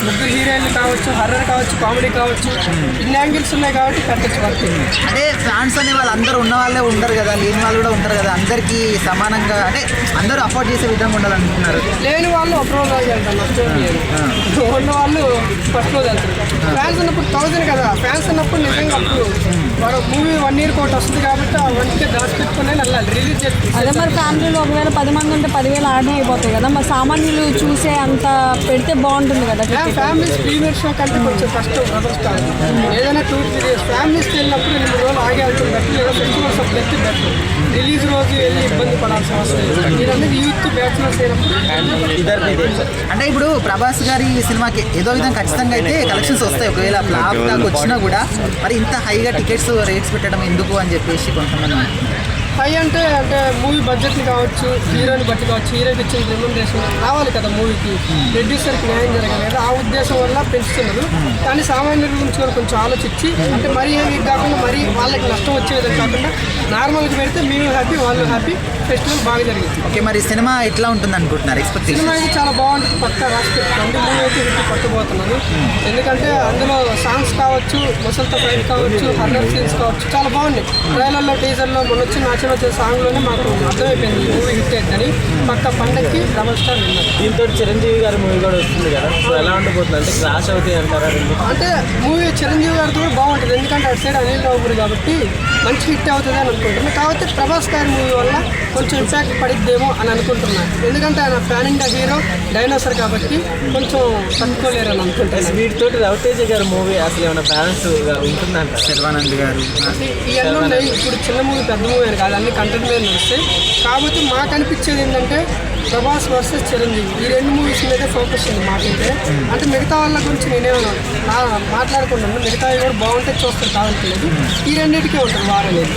ముగ్గురు హీరోయిన్లు కావచ్చు, హర్రర్ కావచ్చు, కామెడీ కావచ్చు, ఇన్ని యాంగిల్స్ ఉన్నాయి కాబట్టి పెట్టచ్చు వర్క్. అంటే ఫ్యాన్స్ అనే వాళ్ళు అందరూ ఉన్న వాళ్ళే ఉంటారు కదా, లేని వాళ్ళు కూడా ఉంటారు కదా, అందరికీ సమానంగా అంటే అందరూ అఫోర్డ్ చేసే విధంగా ఉండాలనుకుంటున్నారు. లేని వాళ్ళు ఒక రోజు వెళ్తారు, నష్టం లేదు. ఉన్న వాళ్ళు ఫస్ట్ రోజు వెళ్తారు. ఫ్యాన్స్ ఉన్నప్పుడు 1000 కదా, ఫ్యాన్స్ ఉన్నప్పుడు నిజంగా అప్పుడు మరో మూవీ 1 year కోటి వస్తుంది కాబట్టి ఆ 1K దాచిపెట్టుకునే వెళ్ళాలి, రిలీజ్ చేసి. అదే మరి ఫ్యామిలీలో ఒకవేళ 10 మంది ఉంటే 10,000 ఆడనే అయిపోతాయి కదా, మరి సామాన్యులు చూసే అంత పెడితే బాగుంటుంది కదా. ఫ్యామిలీస్ ప్రీమియర్ షో కంటే కొంచెం కష్టం ప్రదర్శిస్తారు. ఏదైనా 2-3 days ఫ్యామిలీస్కి వెళ్ళినప్పుడు 2-3 రోజులు ఆగే వెళ్తుంది బెటర్, లేదా ఫెస్టివల్స్ అప్పుడు వెళ్తే బెటర్. రిలీజ్ రోజు వెళ్ళి ఇబ్బంది పడాల్సిన అవసరం లేదు. మీరందరూ యూత్ బ్యాచులర్స్ అయినప్పుడు. అంటే ఇప్పుడు ప్రభాస్ గారి సినిమాకి ఏదో విధంగా ఖచ్చితంగా అయితే కలెక్షన్స్ వస్తాయి, ఒకవేళ ఫ్లాప్ దాకా వచ్చినా కూడా మరి ఇంత హైగా టికెట్స్ రేట్స్ పెట్టడం ఎందుకు అని చెప్పేసి కొంతమంది. హై అంటే మూవీ బడ్జెట్ని కావచ్చు, హీరోని బట్టి కావచ్చు, హీరోకి ఇచ్చిన రెమ్యునరేషన్ రావాలి కదా మూవీకి, ప్రొడ్యూసర్కి న్యాయం జరగాలి కదా, ఆ ఉద్దేశం వల్ల పెంచుతున్నారు. కానీ సామాన్యుల గురించి కూడా కొంచెం ఆలోచించి, అంటే మరీ హెవీ కాకుండా మరీ వాళ్ళకి నష్టం వచ్చే విధంగా కాకుండా నార్మల్గా పెడితే మేము హ్యాపీ, వాళ్ళు హ్యాపీ, ఫెస్టివల్ బాగా జరిగింది. ఓకే, మరి సినిమా ఎట్లా ఉంటుంది అనుకుంటున్నారు? ఎక్స్పెక్టేషన్ సినిమా అయితే చాలా బాగుంటుంది, పక్కా రాసి పెట్టుకోండి. మూవీ అయితే హిట్ పట్టబోతున్నాను. ఎందుకంటే అందులో సాంగ్స్ కావచ్చు, ముసలితో ఫైట్ కావచ్చు, హర్రర్ సీన్స్ కావచ్చు, చాలా బాగున్నాయి. ట్రైలర్లో, టీజర్లో మొన్న వచ్చిన వచ్చే సాంగ్లోనే మాకు అర్థమైపోయింది మూవీ హిట్ అవుతుందని. పక్క పండక్కి డబల్ స్టార్ విన్నారు. దీంతో చిరంజీవి గారి మూవీ కూడా వస్తుంది కదా, సో ఎలా ఉండబోతుంది? అంటే క్రాష్ అవుతాయి అంటారా? అంటే మూవీ చిరంజీవి గారితో కూడా బాగుంటుంది, ఎందుకంటే అటు సైడ్ అనిల్ రావుపూరి కాబట్టి మంచి హిట్ అవుతుంది అని అనుకుంటున్నాను. కాకపోతే ప్రభాస్ గారి మూవీ వల్ల కొంచెం ఇంపాక్ట్ పడిద్దేమో అని అనుకుంటున్నాను, ఎందుకంటే ఆయన ప్యాన్ ఇండియా హీరో, డైనోసర్ కాబట్టి కొంచెం తట్టుకోలేరు అని అనుకుంటున్నాను. వీటితో రవితేజ గారి మూవీ అసలు ఏమైనా బ్యాలెన్స్ ఉంటుందంట? శర్వానంద్ గారు ఇవన్నీ ఉన్నాయి. ఇప్పుడు చిన్న మూవీ పెద్ద మూవీ అని కాదు, అన్ని కంటెంట్ మీద నడుస్తాయి. కాబట్టి మాకు అనిపించేది ఏంటంటే ప్రభాస్ వర్సెస్ చిరంజీవి, ఈ 2 మూవీస్ మీదే ఫోకస్ ఉంది మాకైతే. అంటే మిగతా వాళ్ళ గురించి నేనేమన్నా మాట్లాడుకుంటున్నాను, మిగతావి కూడా బాగుంటే చూస్తారు కావాలలేదు, ఈ రెండింటికే ఉంటుంది వారలేదు.